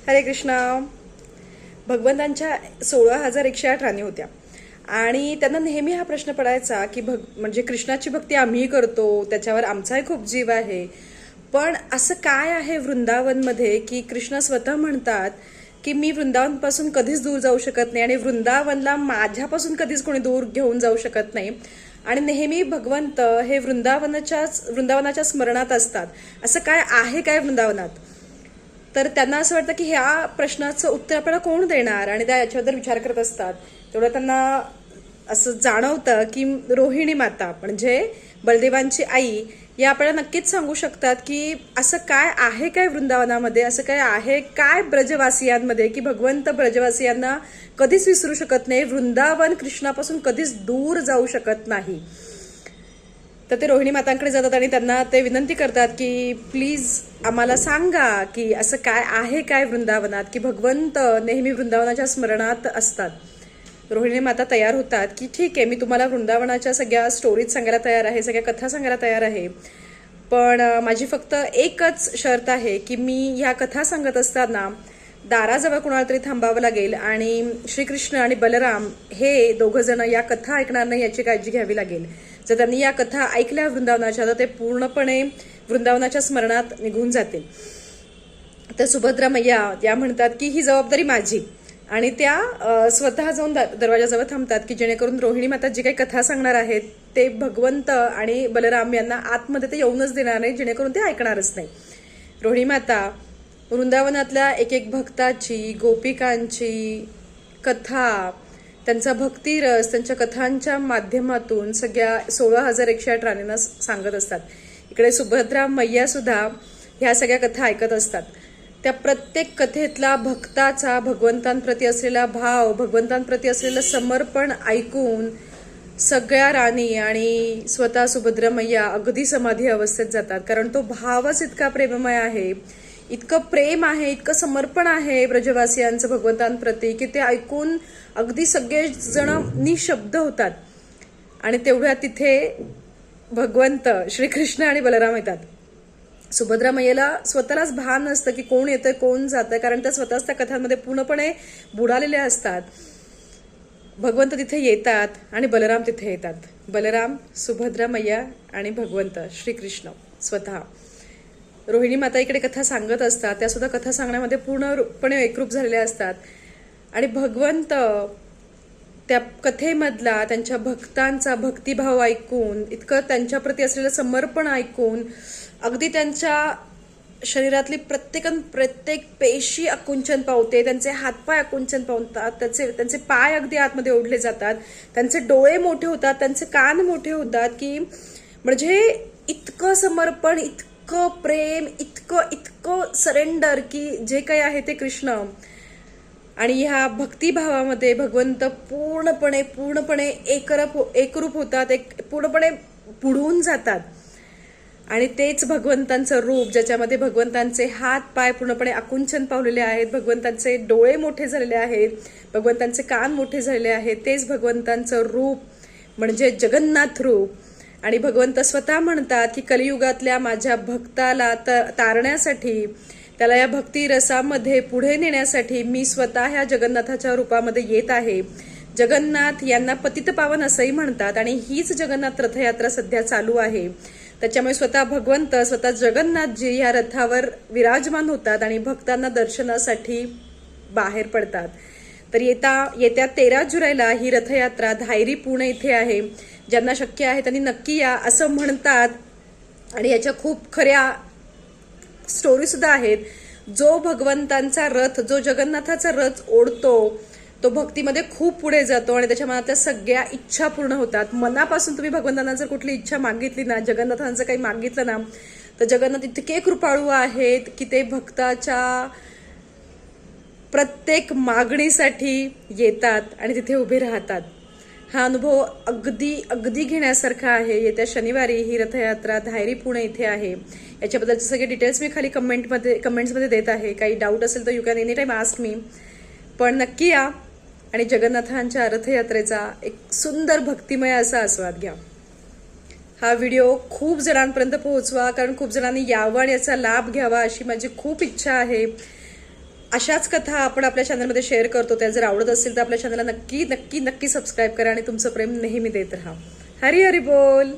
हरे कृष्णा. भगवंतांच्या 16,108 राणी होत्या आणि त्यांना नेहमी हा प्रश्न पडायचा की म्हणजे कृष्णाची भक्ती आम्ही करतो, त्याच्यावर आमचाही खूप जीव आहे, पण असं काय आहे वृंदावनमध्ये की कृष्ण स्वतः म्हणतात की मी वृंदावनपासून कधीच दूर जाऊ शकत नाही आणि वृंदावनला माझ्यापासून कधीच कोणी दूर घेऊन जाऊ शकत नाही. आणि नेहमी भगवंत हे वृंदावनाच्या स्मरणात असतात. असं काय आहे काय वृंदावनात? तर त्यांना असं वाटतं की ह्या प्रश्नाचं उत्तर आपल्याला कोण देणार, आणि त्या याच्याबद्दल विचार करत असतात. तेवढं त्यांना असं जाणवतं की रोहिणी माता म्हणजे बलदेवांची आई या आपल्याला नक्कीच सांगू शकतात की असं काय आहे काय वृंदावनामध्ये, असं काय आहे काय ब्रजवासियांमध्ये की भगवंत ब्रजवासियांना कधीच विसरू शकत नाही, वृंदावन कृष्णापासून कधीच दूर जाऊ शकत नाही. तर ते रोहिणी मातांकडे जातात आणि त्यांना ते विनंती करतात की प्लीज आम्हाला सांगा की असं काय आहे काय वृंदावनात की भगवंत नेहमी वृंदावनाच्या स्मरणात असतात. रोहिणी माता तयार होतात की ठीक आहे, मी तुम्हाला वृंदावनाच्या सगळ्या स्टोरीज सांगायला तयार आहे, सगळ्या कथा सांगायला तयार आहे, पण माझी फक्त एकच शर्त आहे की मी ह्या कथा सांगत असताना दाराजवळ कुणाला तरी थांबावं लागेल आणि श्रीकृष्ण आणि बलराम हे दोघं जण या कथा ऐकणार नाही याची काळजी घ्यावी लागेल. जर त्यांनी या कथा ऐकल्या वृंदावनाच्या तर ते पूर्णपणे वृंदावनाच्या स्मरणात निघून जातील. तर सुभद्रा मैया त्या म्हणतात की ही जबाबदारी माझी, आणि त्या स्वतः जाऊन दरवाजाजवळ थांबतात की जेणेकरून रोहिणी माता जी काही कथा सांगणार आहेत ते भगवंत आणि बलराम यांना आतमध्ये ते येऊनच देणार नाही, जेणेकरून ते ऐकणारच नाही. रोहिणी माता वृंदावनातल्या एक एक भक्ताची, गोपिकांची कथा, त्यांचा भक्तिरस, त्यांच्या कथांच्या माध्यमातून सगळ्या 16,108 राणींना सांगत असतात. इकडे सुभद्रा मैया सुद्धा ह्या सगळ्या कथा ऐकत असतात. त्या प्रत्येक कथेतला भक्ताचा भगवंतांप्रती असलेला भाव, भगवंतांप्रती असलेलं समर्पण ऐकून सगळ्या राणी आणि स्वतः सुभद्रा मैया अगदी समाधी अवस्थेत जातात. कारण तो भावच इतका प्रेममय आहे, इतकं प्रेम आहे, इतकं समर्पण आहे ब्रजवासियांचं भगवंतांप्रती की ते ऐकून अगदी सगळे जण निशब्द होतात. आणि तेवढ्या तिथे भगवंत श्रीकृष्ण आणि बलराम येतात. सुभद्रा मैयेला स्वतःलाच भान नसतं की कोण येतंय कोण जातंय, कारण त्या स्वतःच त्या कथांमध्ये पूर्णपणे बुडालेल्या असतात. भगवंत तिथे येतात आणि बलराम तिथे येतात. बलराम, सुभद्रा मैया आणि भगवंत श्रीकृष्ण स्वतः. रोहिणी माता इकडे कथा सांगत असतात, त्या सुद्धा कथा सांगण्यामध्ये पूर्णपणे एकरूप झालेल्या असतात. आणि भगवंत त्या कथेमधला त्यांच्या भक्तांचा भक्तिभाव ऐकून, इतकं त्यांच्याप्रती असलेलं समर्पण ऐकून अगदी त्यांच्या शरीरातली प्रत्येक पेशी आकुंचन पावते, त्यांचे हातपाय आकुंचन पावतात, त्यांचे पाय अगदी आतमध्ये ओढले जातात, त्यांचे डोळे मोठे होतात, त्यांचे कान मोठे होतात, की म्हणजे इतकं समर्पण, इतकं प्रेम, इतकं सरेंडर की जे काही आहे ते कृष्ण. आणि ह्या भक्तिभावामध्ये भगवंत पूर्णपणे एकरूप होतात, पूर्णपणे बुडून जातात. आणि तेच भगवंतांचं रूप, ज्याच्यामध्ये भगवंतांचे हात पाय पूर्णपणे आकुंचन पावलेले आहेत, भगवंतांचे डोळे मोठे झालेले आहेत, भगवंतांचे कान मोठे झालेले आहेत, तेच भगवंतांचं रूप म्हणजे जगन्नाथ रूप. आणि भगवंत स्वतः म्हणतात की कलियुगातल्या माझ्या भक्ताला तारण्यासाठी, त्याला या भक्ती रसामध्ये पुढे नेण्यासाठी मी स्वतः ह्या जगन्नाथाच्या रूपामध्ये येत आहे. जगन्नाथ यांना पतित पावन असंही म्हणतात आणि हीच जगन्नाथ रथयात्रा सध्या चालू आहे. त्याच्यामुळे स्वतः भगवंत, स्वतः जगन्नाथजी ह्या रथावर विराजमान होतात आणि भक्तांना दर्शनासाठी बाहेर पडतात. तर येत्या 13 जुलैला ही रथयात्रा धायरी पुणे इथे आहे. ज्यांना शक्य आहे त्यांनी नक्की या असं म्हणतात. आणि याच्या खूप खऱ्या स्टोरी सुद्धा आहेत. जो भगवंतांचा रथ, जो जगन्नाथाचा रथ ओढतो तो भक्तीमध्ये खूप पुढे जातो आणि त्याच्या मनातल्या सगळ्या इच्छा पूर्ण होतात. मनापासून तुम्ही भगवंतांना जर कुठली इच्छा मागितली ना, जगन्नाथांचं काही मागितलं ना, तर जगन्नाथ इतके कृपाळू आहेत की ते भक्ताच्या प्रत्येक मागणीसाठी येतात आणि तिथे उभे राहतात. हा अनुभव अगदी घेण्यासारखा आहे. येत्या शनिवारी ही रथयात्रा धायरी पुणे इथे आहे. याच्याबद्दलचे सगळे डिटेल्स मी खाली कमेंट्समध्ये देत आहे. काही डाऊट असेल तर you can any time ask me. पण नक्की या आणि जगन्नाथांच्या रथयात्रेचा एक सुंदर भक्तिमय असा आस्वाद घ्या. हा व्हिडिओ खूप जणांपर्यंत पोहोचवा, कारण खूप जणांनी यावं आणि याचा लाभ घ्यावा अशी माझी खूप इच्छा आहे. अशाच कथा आपण आपल्या चॅनलमध्ये शेअर करतो. त्या जर आवडत असतील तर आपल्या चॅनलला नक्की नक्की नक्की सबस्क्राईब करा आणि तुमचं प्रेम नेहमी देत राहा. हरी हरी बोल.